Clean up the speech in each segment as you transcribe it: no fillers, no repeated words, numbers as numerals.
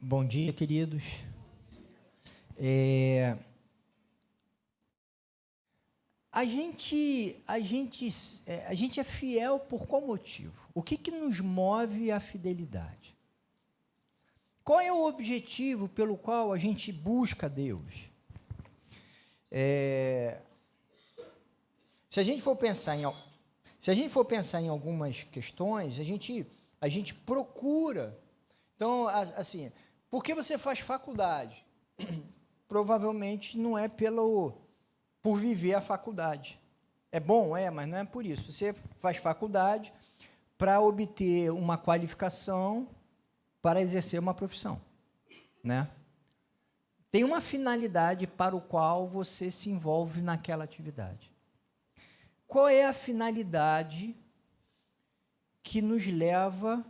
Bom dia, queridos. A gente é fiel por qual motivo? O que nos move à fidelidade? Qual é o objetivo pelo qual a gente busca Deus? Se a gente for pensar em algumas questões, a gente procura. Então, assim, por que você faz faculdade? Provavelmente não é por viver a faculdade. É bom, mas não é por isso. Você faz faculdade para obter uma qualificação para exercer uma profissão, né? Tem uma finalidade para o qual você se envolve naquela atividade. Qual é a finalidade que nos leva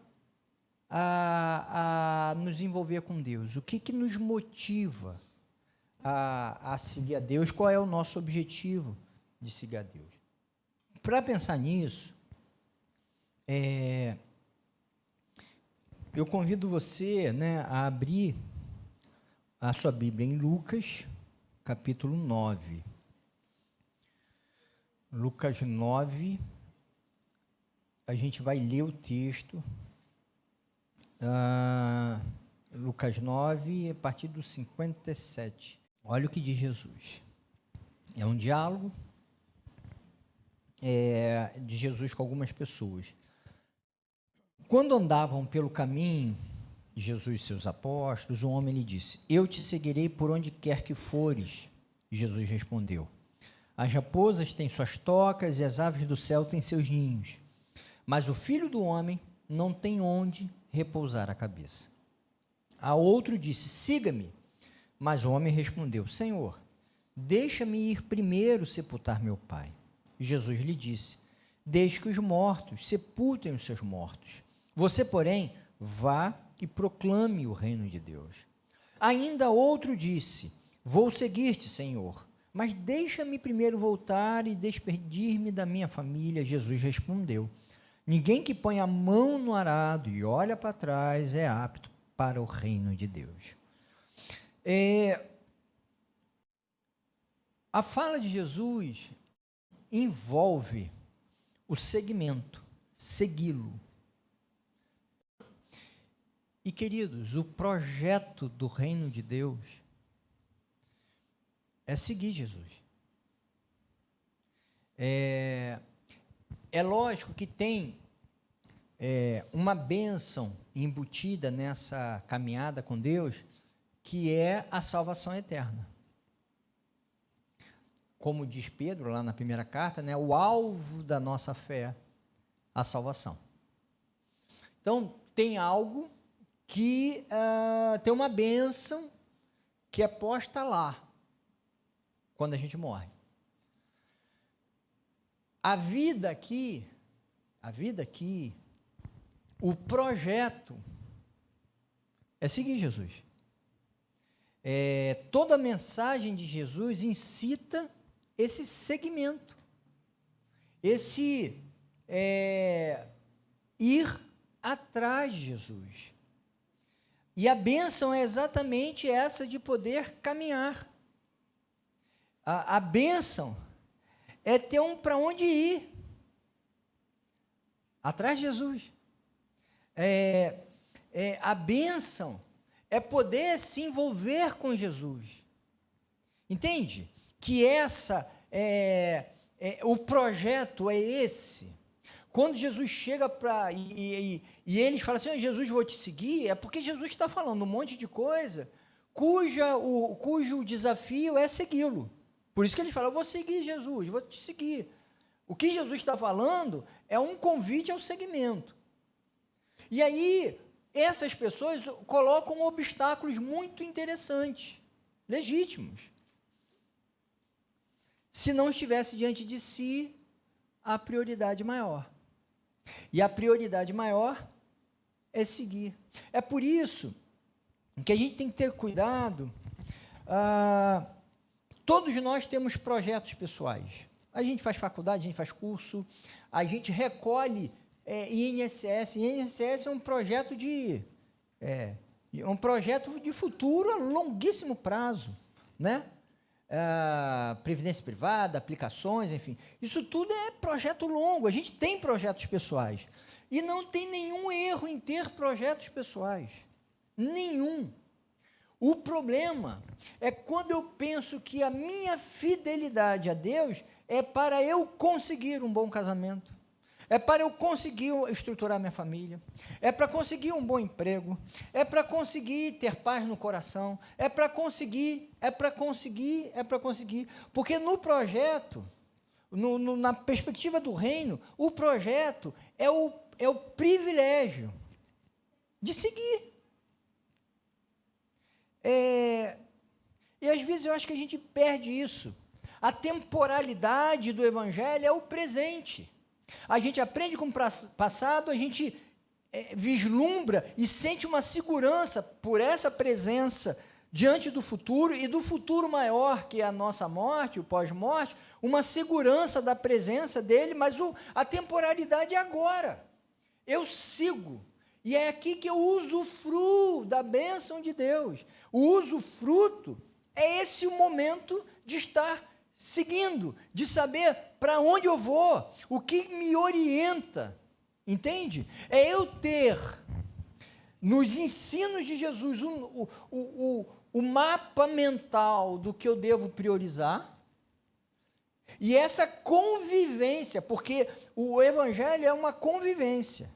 a nos envolver com Deus? O que nos motiva a seguir a Deus? Qual é o nosso objetivo de seguir a Deus? Para pensar nisso, eu convido você, né, a abrir a sua Bíblia em Lucas, capítulo 9. Lucas 9, a gente vai ler o texto. Lucas 9, a partir do 57. Olha o que diz Jesus. É um diálogo de Jesus com algumas pessoas. Quando andavam pelo caminho, Jesus e seus apóstolos, um homem lhe disse: Eu te seguirei por onde quer que fores. Jesus respondeu: As raposas têm suas tocas e as aves do céu têm seus ninhos, mas o Filho do Homem não tem onde repousar a cabeça. A outro disse: Siga-me. Mas o homem respondeu: Senhor, deixa-me ir primeiro sepultar meu pai. Jesus lhe disse: Deixe que os mortos sepultem os seus mortos. Você, porém, vá e proclame o reino de Deus. Ainda outro disse: Vou seguir-te, Senhor, mas deixa-me primeiro voltar e despedir-me da minha família. Jesus respondeu: Ninguém que põe a mão no arado e olha para trás é apto para o reino de Deus. A fala de Jesus envolve o segmento, segui-lo. E, queridos, o projeto do reino de Deus é seguir Jesus. É lógico que tem uma bênção embutida nessa caminhada com Deus, que é a salvação eterna. Como diz Pedro lá na primeira carta, né, o alvo da nossa fé, a salvação. Então, tem algo que tem uma bênção que é posta lá, quando a gente morre. A vida aqui, o projeto é seguir Jesus. Toda a mensagem de Jesus incita esse segmento, esse ir atrás de Jesus. E a bênção é exatamente essa de poder caminhar. A bênção é ter para onde ir, atrás de Jesus. A bênção é poder se envolver com Jesus. Entende? Que o projeto é esse. Quando Jesus chega e eles falam assim: Jesus, vou te seguir, é porque Jesus está falando um monte de coisa cujo desafio é segui-lo. Por isso que ele fala: eu vou seguir Jesus, vou te seguir. O que Jesus está falando é um convite ao seguimento. E aí, essas pessoas colocam obstáculos muito interessantes, legítimos. Se não estivesse diante de si a prioridade maior. E a prioridade maior é seguir. É por isso que a gente tem que ter cuidado. Todos nós temos projetos pessoais. A gente faz faculdade, a gente faz curso, a gente recolhe INSS. INSS é um projeto um projeto de futuro a longuíssimo prazo, né? Previdência privada, aplicações, enfim. Isso tudo é projeto longo. A gente tem projetos pessoais. E não tem nenhum erro em ter projetos pessoais. Nenhum. O problema é quando eu penso que a minha fidelidade a Deus é para eu conseguir um bom casamento, é para eu conseguir estruturar minha família, é para conseguir um bom emprego, é para conseguir ter paz no coração, é para conseguir, porque no projeto, na perspectiva do reino, o projeto é o privilégio de seguir. E às vezes eu acho que a gente perde isso. A temporalidade do evangelho é o presente. A gente aprende com o passado, a gente vislumbra e sente uma segurança por essa presença diante do futuro e do futuro maior, que é a nossa morte, o pós-morte, uma segurança da presença dele, mas a temporalidade é agora. Eu sigo. E é aqui que eu usufruo da bênção de Deus. O usufruto é esse o momento de estar seguindo, de saber para onde eu vou, o que me orienta, entende? É eu ter, nos ensinos de Jesus, o mapa mental do que eu devo priorizar, e essa convivência, porque o evangelho é uma convivência.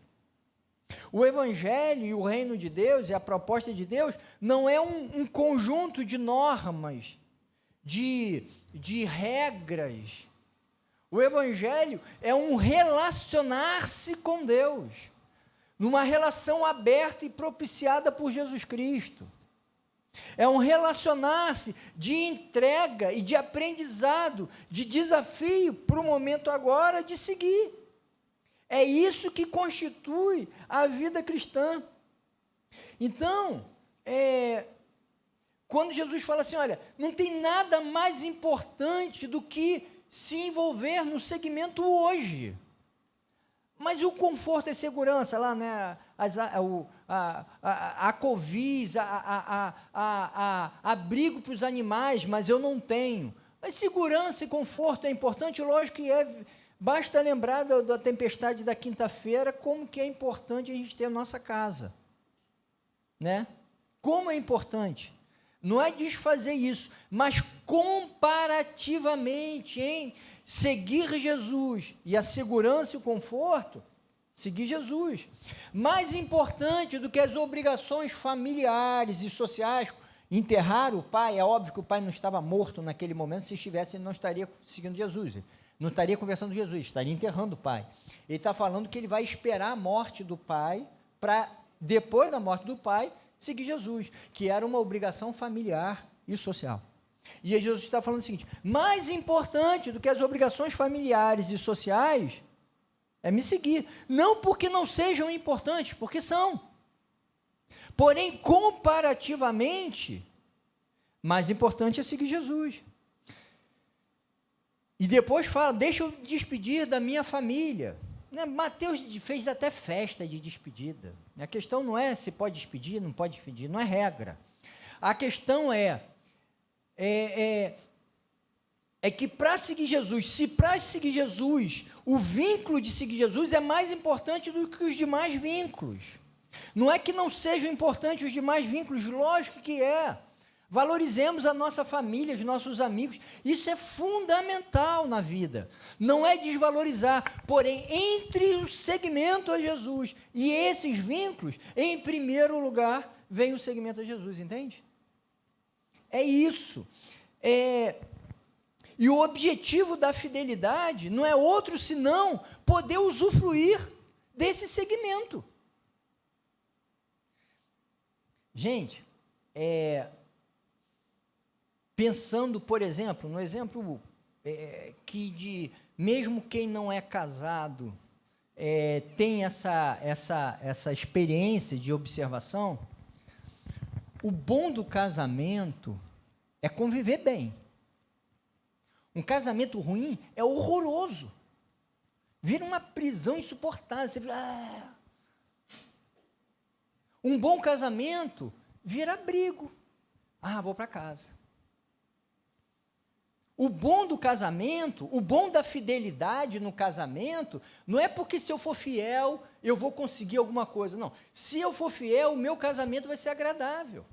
O evangelho e o reino de Deus e a proposta de Deus não é um conjunto de normas, de regras. O evangelho é um relacionar-se com Deus, numa relação aberta e propiciada por Jesus Cristo. É um relacionar-se de entrega e de aprendizado, de desafio para o momento agora de seguir. É isso que constitui a vida cristã. Então, quando Jesus fala assim, olha, não tem nada mais importante do que se envolver no segmento hoje. Mas o conforto e segurança lá, né? A covis, abrigo para os animais, mas eu não tenho. Mas segurança e conforto é importante, lógico que é. Basta lembrar da tempestade da quinta-feira, como que é importante a gente ter a nossa casa, né? Como é importante. Não é desfazer isso, mas comparativamente, em seguir Jesus e a segurança e o conforto, seguir Jesus. Mais importante do que as obrigações familiares e sociais, enterrar o pai, é óbvio que o pai não estava morto naquele momento, se estivesse ele não estaria seguindo Jesus, não estaria conversando com Jesus, estaria enterrando o pai. Ele está falando que ele vai esperar a morte do pai, para depois da morte do pai, seguir Jesus, que era uma obrigação familiar e social. E aí Jesus está falando o seguinte, mais importante do que as obrigações familiares e sociais, é me seguir. Não porque não sejam importantes, porque são. Porém, comparativamente, mais importante é seguir Jesus. E depois fala, deixa eu despedir da minha família. Mateus fez até festa de despedida. A questão não é se pode despedir, não pode despedir, não é regra. A questão é que para seguir Jesus, se para seguir Jesus, o vínculo de seguir Jesus é mais importante do que os demais vínculos. Não é que não sejam importantes os demais vínculos, lógico que é. Valorizemos a nossa família, os nossos amigos, isso é fundamental na vida, não é desvalorizar, porém, entre o segmento a Jesus e esses vínculos, em primeiro lugar, vem o segmento a Jesus, entende? É isso, e o objetivo da fidelidade não é outro senão poder usufruir desse segmento. Gente, pensando, por exemplo, no exemplo que mesmo quem não é casado tem essa experiência de observação, o bom do casamento é conviver bem. Um casamento ruim é horroroso. Vira uma prisão insuportável. Você fala, Um bom casamento vira brigo. Ah, vou para casa. O bom do casamento, o bom da fidelidade no casamento, não é porque se eu for fiel, eu vou conseguir alguma coisa. Não. Se eu for fiel, o meu casamento vai ser agradável.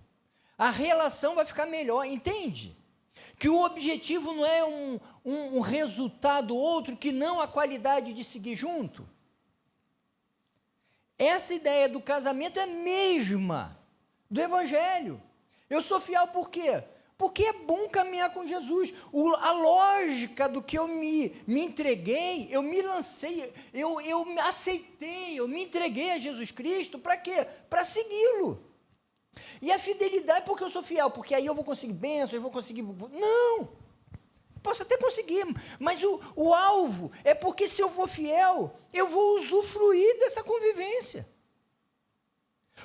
A relação vai ficar melhor, entende? Que o objetivo não é um resultado outro que não a qualidade de seguir junto. Essa ideia do casamento é a mesma do Evangelho. Eu sou fiel por quê? Porque é bom caminhar com Jesus. A lógica do que eu me entreguei, eu me lancei, eu aceitei, eu me entreguei a Jesus Cristo, para quê? Para segui-lo. E a fidelidade porque eu sou fiel, porque aí eu vou conseguir bênção, eu vou conseguir... Não! Posso até conseguir, mas o alvo é porque se eu for fiel, eu vou usufruir dessa convivência.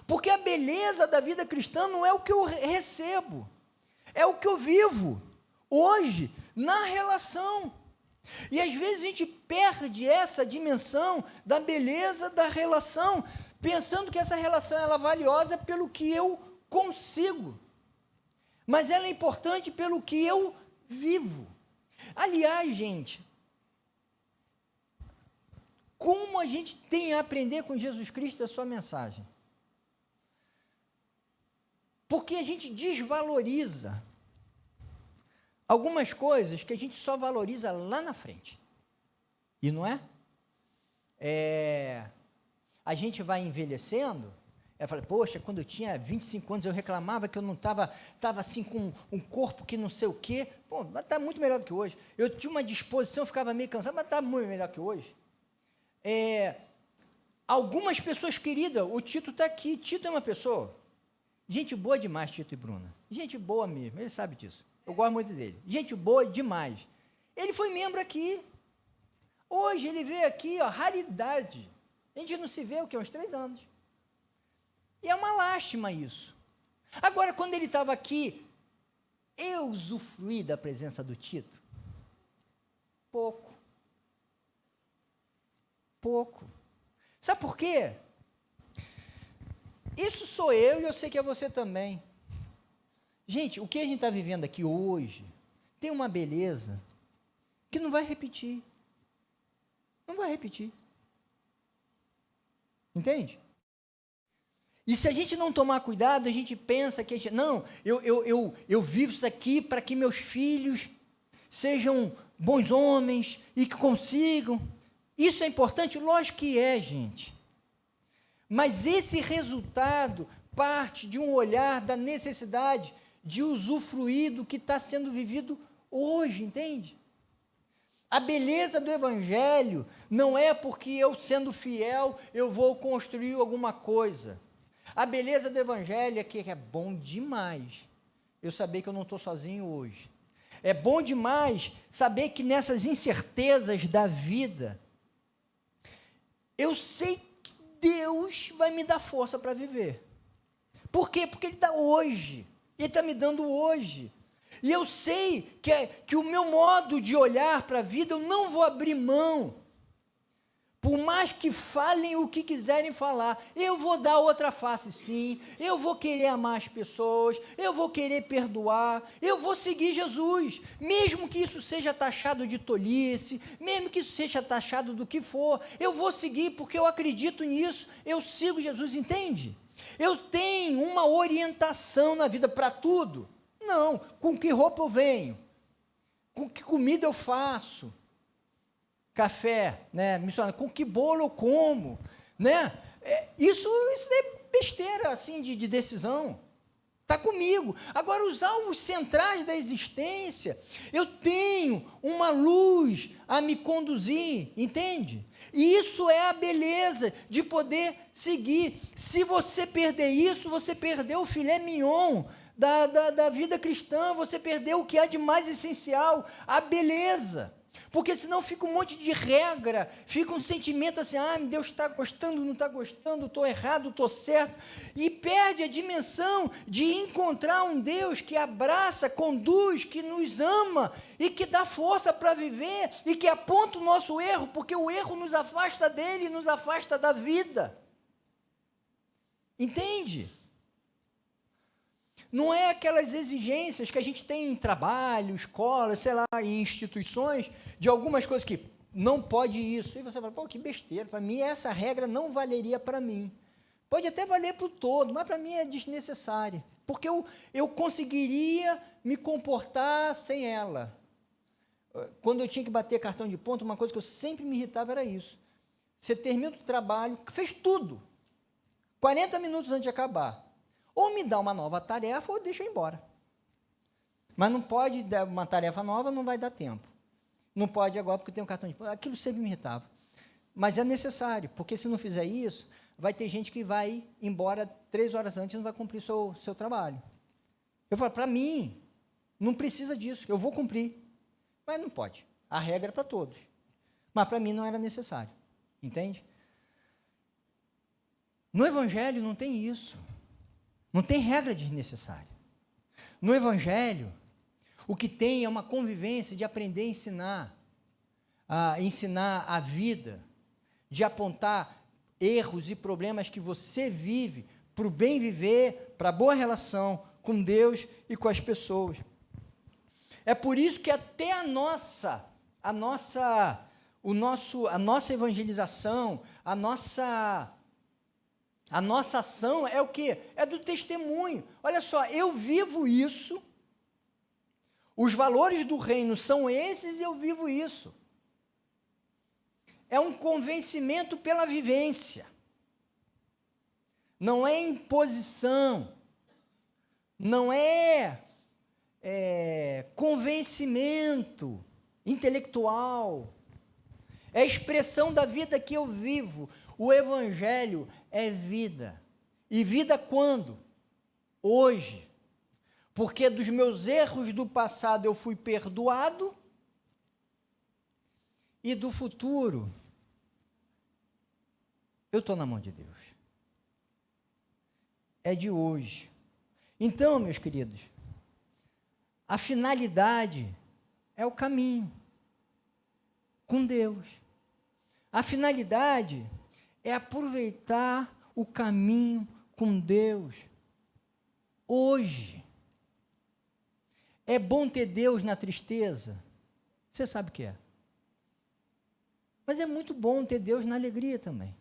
Porque a beleza da vida cristã não é o que eu recebo, é o que eu vivo hoje na relação. E às vezes a gente perde essa dimensão da beleza da relação, pensando que essa relação ela é valiosa pelo que eu consigo, mas ela é importante pelo que eu vivo. Aliás, gente, como a gente tem a aprender com Jesus Cristo a sua mensagem? Porque a gente desvaloriza algumas coisas que a gente só valoriza lá na frente. E não é? A gente vai envelhecendo. Eu falei, poxa, quando eu tinha 25 anos eu reclamava que eu não estava assim com um corpo que não sei o quê. Pô, mas está muito melhor do que hoje. Eu tinha uma disposição, eu ficava meio cansado, mas está muito melhor que hoje. Algumas pessoas queridas, o Tito está aqui. Tito é uma pessoa, gente boa demais, Tito e Bruna. Gente boa mesmo, ele sabe disso. Eu gosto muito dele. Gente boa demais. Ele foi membro aqui. Hoje ele veio aqui, ó, raridade. A gente não se vê, o quê? Uns 3 anos. E é uma lástima isso. Agora, quando ele estava aqui, eu usufruí da presença do Tito? Pouco. Pouco. Sabe por quê? Isso sou eu e eu sei que é você também. Gente, o que a gente está vivendo aqui hoje tem uma beleza que não vai repetir. Não vai repetir. Entende? E se a gente não tomar cuidado, a gente pensa que a gente... Não, eu vivo isso aqui para que meus filhos sejam bons homens e que consigam. Isso é importante? Lógico que é, gente. Mas esse resultado parte de um olhar da necessidade de usufruir do que está sendo vivido hoje, entende? A beleza do Evangelho não é porque eu, sendo fiel, eu vou construir alguma coisa. A beleza do Evangelho é que é bom demais eu saber que eu não estou sozinho hoje. É bom demais saber que nessas incertezas da vida, eu sei que Deus vai me dar força para viver. Por quê? Porque Ele está hoje. Ele está me dando hoje. E eu sei que o meu modo de olhar para a vida, eu não vou abrir mão. Por mais que falem o que quiserem falar, eu vou dar outra face sim, eu vou querer amar as pessoas, eu vou querer perdoar, eu vou seguir Jesus, mesmo que isso seja taxado de tolice, mesmo que isso seja taxado do que for, eu vou seguir porque eu acredito nisso, eu sigo Jesus, entende? Eu tenho uma orientação na vida para tudo. Não, com que roupa eu venho, com que comida eu faço, café, né, missionário, com que bolo eu como, né, isso é besteira, assim, de decisão, está comigo. Agora, os alvos centrais da existência, eu tenho uma luz a me conduzir, entende? E isso é a beleza de poder seguir. Se você perder isso, você perdeu o filé mignon da vida cristã, você perdeu o que há de mais essencial, a beleza. Porque senão fica um monte de regra, fica um sentimento assim, Deus está gostando, não está gostando, estou errado, estou certo, e perde a dimensão de encontrar um Deus que abraça, conduz, que nos ama, e que dá força para viver, e que aponta o nosso erro, porque o erro nos afasta dele, nos afasta da vida. Entende? Não é aquelas exigências que a gente tem em trabalho, escola, sei lá, em instituições, de algumas coisas que não pode isso. E você fala, pô, que besteira, para mim essa regra não valeria para mim. Pode até valer para o todo, mas para mim é desnecessária, porque eu conseguiria me comportar sem ela. Quando eu tinha que bater cartão de ponto, uma coisa que eu sempre me irritava era isso. Você termina o trabalho, fez tudo, 40 minutos antes de acabar. Ou me dá uma nova tarefa ou deixa eu ir embora. Mas não pode dar uma tarefa nova, não vai dar tempo. Não pode agora porque tem um cartão de ponto. Aquilo sempre me irritava. Mas é necessário, porque se não fizer isso, vai ter gente que vai embora 3 horas antes e não vai cumprir o seu trabalho. Eu falo, para mim, não precisa disso, eu vou cumprir. Mas não pode. A regra é para todos. Mas para mim não era necessário. Entende? No Evangelho não tem isso. Não tem regra desnecessária. No Evangelho, o que tem é uma convivência de aprender a ensinar a vida, de apontar erros e problemas que você vive para o bem viver, para a boa relação com Deus e com as pessoas. É por isso que até a nossa evangelização, a nossa ação é o quê? É do testemunho. Olha só, eu vivo isso, os valores do reino são esses e eu vivo isso. É um convencimento pela vivência. Não é imposição. Não é convencimento intelectual. É a expressão da vida que eu vivo. O Evangelho é vida. E vida quando? Hoje. Porque dos meus erros do passado eu fui perdoado. E do futuro, eu estou na mão de Deus. É de hoje. Então, meus queridos, a finalidade é o caminho com Deus. A finalidade é aproveitar o caminho com Deus hoje. É bom ter Deus na tristeza? Você sabe o que é. Mas é muito bom ter Deus na alegria também.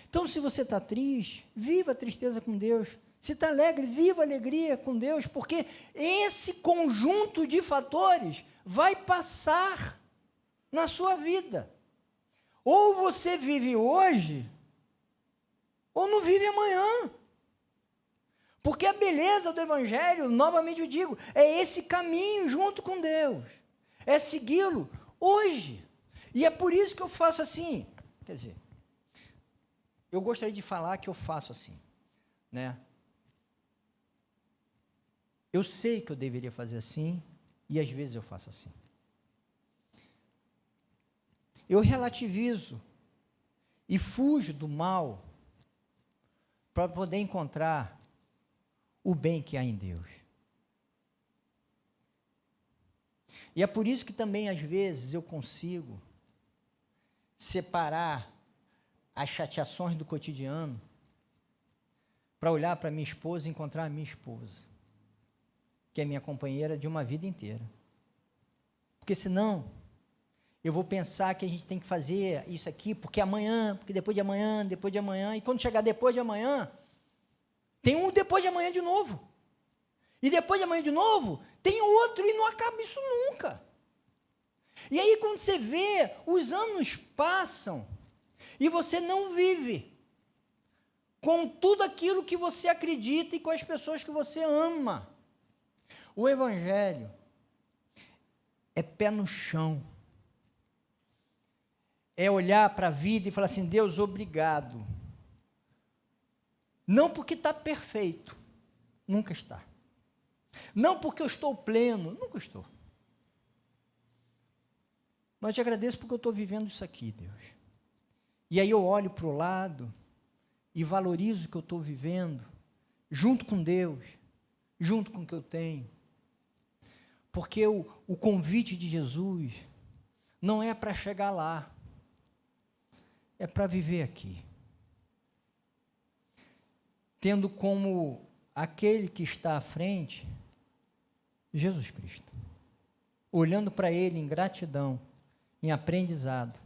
Então, se você está triste, viva a tristeza com Deus. Se está alegre, viva a alegria com Deus, porque esse conjunto de fatores vai passar na sua vida. Ou você vive hoje, ou não vive amanhã. Porque a beleza do Evangelho, novamente eu digo, é esse caminho junto com Deus. É segui-lo hoje. E é por isso que eu faço assim. Quer dizer, eu gostaria de falar que eu faço assim, né? Eu sei que eu deveria fazer assim, e às vezes eu faço assim. Eu relativizo e fujo do mal para poder encontrar o bem que há em Deus. E é por isso que também, às vezes, eu consigo separar as chateações do cotidiano para olhar para minha esposa e encontrar a minha esposa, que é minha companheira de uma vida inteira. Porque senão, eu vou pensar que a gente tem que fazer isso aqui, porque amanhã, porque depois de amanhã, e quando chegar depois de amanhã, tem um depois de amanhã de novo. E depois de amanhã de novo, tem outro, e não acaba isso nunca. E aí, quando você vê, os anos passam, e você não vive com tudo aquilo que você acredita e com as pessoas que você ama. O Evangelho é pé no chão. É olhar para a vida e falar assim, Deus, obrigado. Não porque está perfeito, nunca está. Não porque eu estou pleno, nunca estou. Mas eu te agradeço porque eu estou vivendo isso aqui, Deus. E aí eu olho para o lado e valorizo o que eu estou vivendo, junto com Deus, junto com o que eu tenho. Porque o convite de Jesus não é para chegar lá, é para viver aqui. Tendo como aquele que está à frente, Jesus Cristo. Olhando para Ele em gratidão, em aprendizado,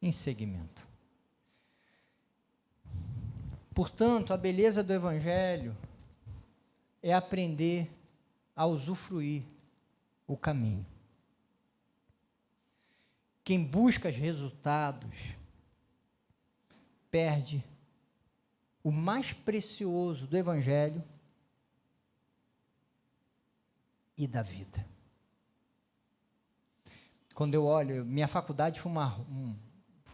em seguimento. Portanto, a beleza do Evangelho é aprender a usufruir o caminho. Quem busca os resultados perde o mais precioso do Evangelho e da vida. Quando eu olho, minha faculdade foi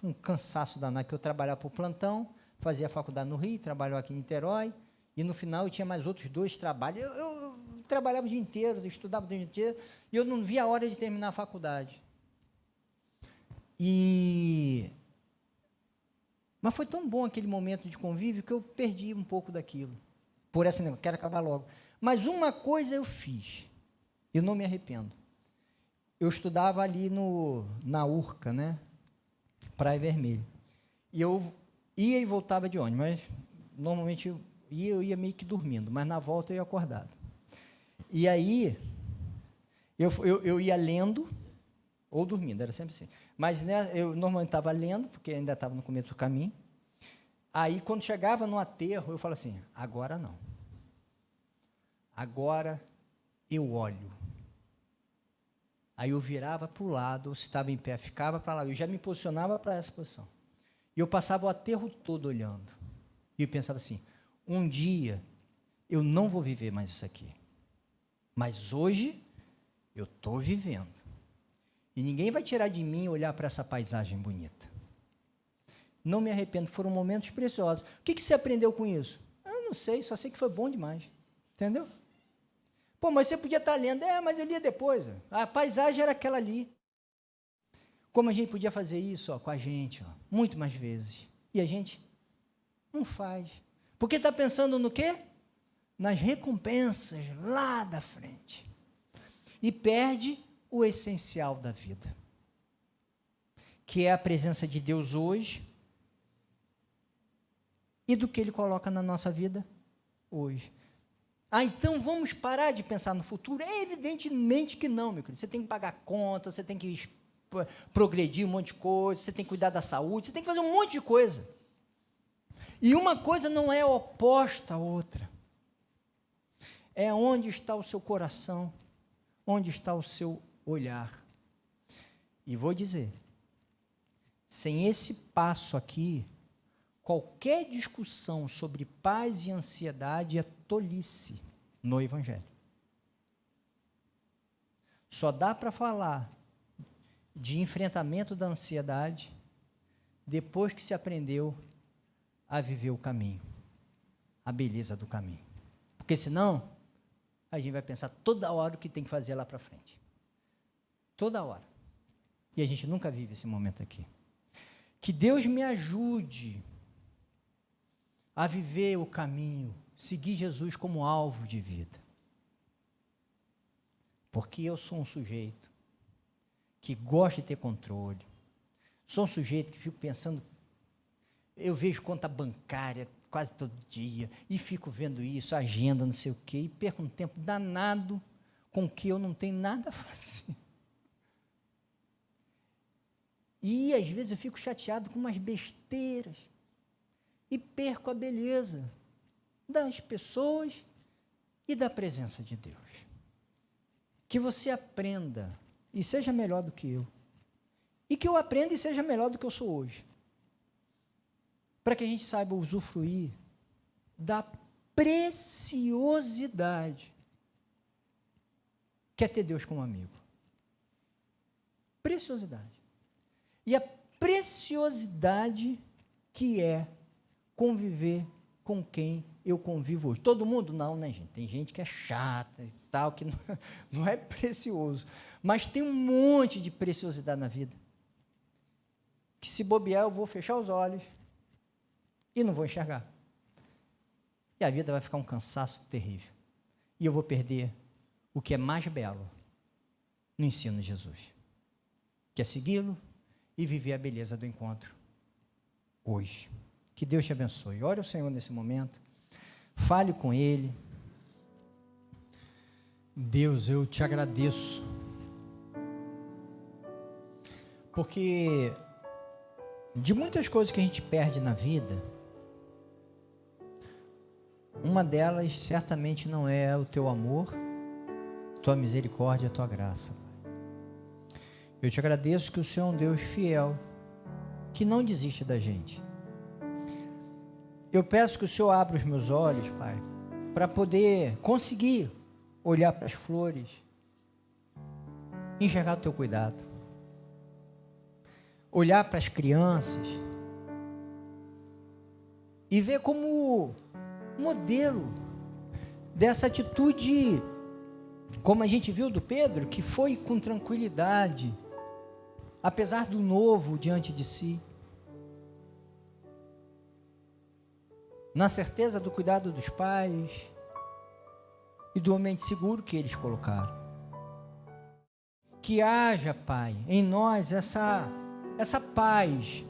um cansaço danado, que eu trabalhava por plantão, fazia a faculdade no Rio, trabalhava aqui em Niterói, e no final eu tinha mais outros 2 trabalhos. Eu trabalhava o dia inteiro, estudava o dia inteiro, e eu não via a hora de terminar a faculdade. Mas foi tão bom aquele momento de convívio que eu perdi um pouco daquilo. Por essa negócio, quero acabar logo. Mas uma coisa eu fiz, eu não me arrependo. Eu estudava ali na Urca, né? Praia Vermelha. E eu ia e voltava de ônibus, mas normalmente eu ia meio que dormindo, mas na volta eu ia acordado. E aí, eu ia lendo ou dormindo, era sempre assim. Mas né, eu normalmente estava lendo, porque ainda estava no começo do caminho. Aí, quando chegava no aterro, eu falava assim, agora não. Agora eu olho. Aí eu virava para o lado, ou se estava em pé, ficava para lá. Eu já me posicionava para essa posição. E eu passava o aterro todo olhando. E eu pensava assim, um dia eu não vou viver mais isso aqui. Mas hoje eu estou vivendo. E ninguém vai tirar de mim olhar para essa paisagem bonita. Não me arrependo, foram momentos preciosos. O que você aprendeu com isso? Eu não sei, só sei que foi bom demais. Entendeu? Pô, mas você podia estar lendo. Mas eu lia depois. A paisagem era aquela ali. Como a gente podia fazer isso com a gente, muito mais vezes. E a gente não faz. Porque está pensando no quê? Nas recompensas lá da frente. E perde o essencial da vida, que é a presença de Deus hoje e do que Ele coloca na nossa vida hoje. Então vamos parar de pensar no futuro? Evidentemente que não, meu querido. Você tem que pagar conta, você tem que progredir um monte de coisa, você tem que cuidar da saúde, você tem que fazer um monte de coisa. E uma coisa não é oposta à outra. É onde está o seu coração, onde está o seu olhar. E vou dizer, sem esse passo aqui, qualquer discussão sobre paz e ansiedade é tolice no Evangelho. Só dá para falar de enfrentamento da ansiedade depois que se aprendeu a viver o caminho, a beleza do caminho. Porque senão, a gente vai pensar toda hora o que tem que fazer lá para frente. Toda hora. E a gente nunca vive esse momento aqui. Que Deus me ajude a viver o caminho, seguir Jesus como alvo de vida. Porque eu sou um sujeito que gosta de ter controle, sou um sujeito que fico pensando, eu vejo conta bancária quase todo dia, e fico vendo isso, agenda, não sei o quê, e perco um tempo danado com o que eu não tenho nada a fazer. E às vezes eu fico chateado com umas besteiras, e perco a beleza das pessoas e da presença de Deus. Que você aprenda e seja melhor do que eu. E que eu aprenda e seja melhor do que eu sou hoje. Para que a gente saiba usufruir da preciosidade que é ter Deus como amigo. Preciosidade. E a preciosidade que é conviver com quem eu convivo hoje. Todo mundo? Não, né, gente? Tem gente que é chata e tal, que não é precioso. Mas tem um monte de preciosidade na vida. Que se bobear, eu vou fechar os olhos e não vou enxergar. E a vida vai ficar um cansaço terrível. E eu vou perder o que é mais belo no ensino de Jesus, que é segui-lo e viver a beleza do encontro hoje. Que Deus te abençoe. Ore ao Senhor nesse momento. Fale com Ele. Deus, eu te agradeço, porque de muitas coisas que a gente perde na vida, uma delas certamente não é o teu amor, tua misericórdia, a tua graça. Eu te agradeço que o Senhor é um Deus fiel, que não desiste da gente. Eu peço que o Senhor abra os meus olhos, Pai, para poder conseguir olhar para as flores, enxergar o teu cuidado, olhar para as crianças e ver como modelo dessa atitude, como a gente viu do Pedro, que foi com tranquilidade, apesar do novo diante de si, na certeza do cuidado dos pais e do ambiente seguro que eles colocaram. Que haja, Pai, em nós essa paz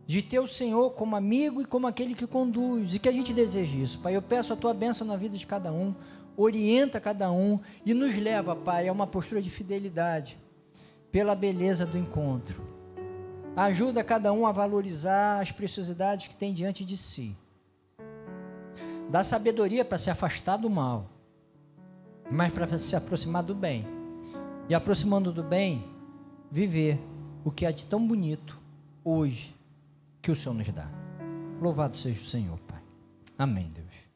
de ter o Senhor como amigo e como aquele que conduz, e que a gente deseje isso, Pai. Eu peço a Tua bênção na vida de cada um, orienta cada um e nos leva, Pai, a uma postura de fidelidade, pela beleza do encontro. Ajuda cada um a valorizar as preciosidades que tem diante de si. Dá sabedoria para se afastar do mal, mas para se aproximar do bem. E aproximando do bem, viver o que há de tão bonito hoje que o Senhor nos dá. Louvado seja o Senhor, Pai. Amém, Deus.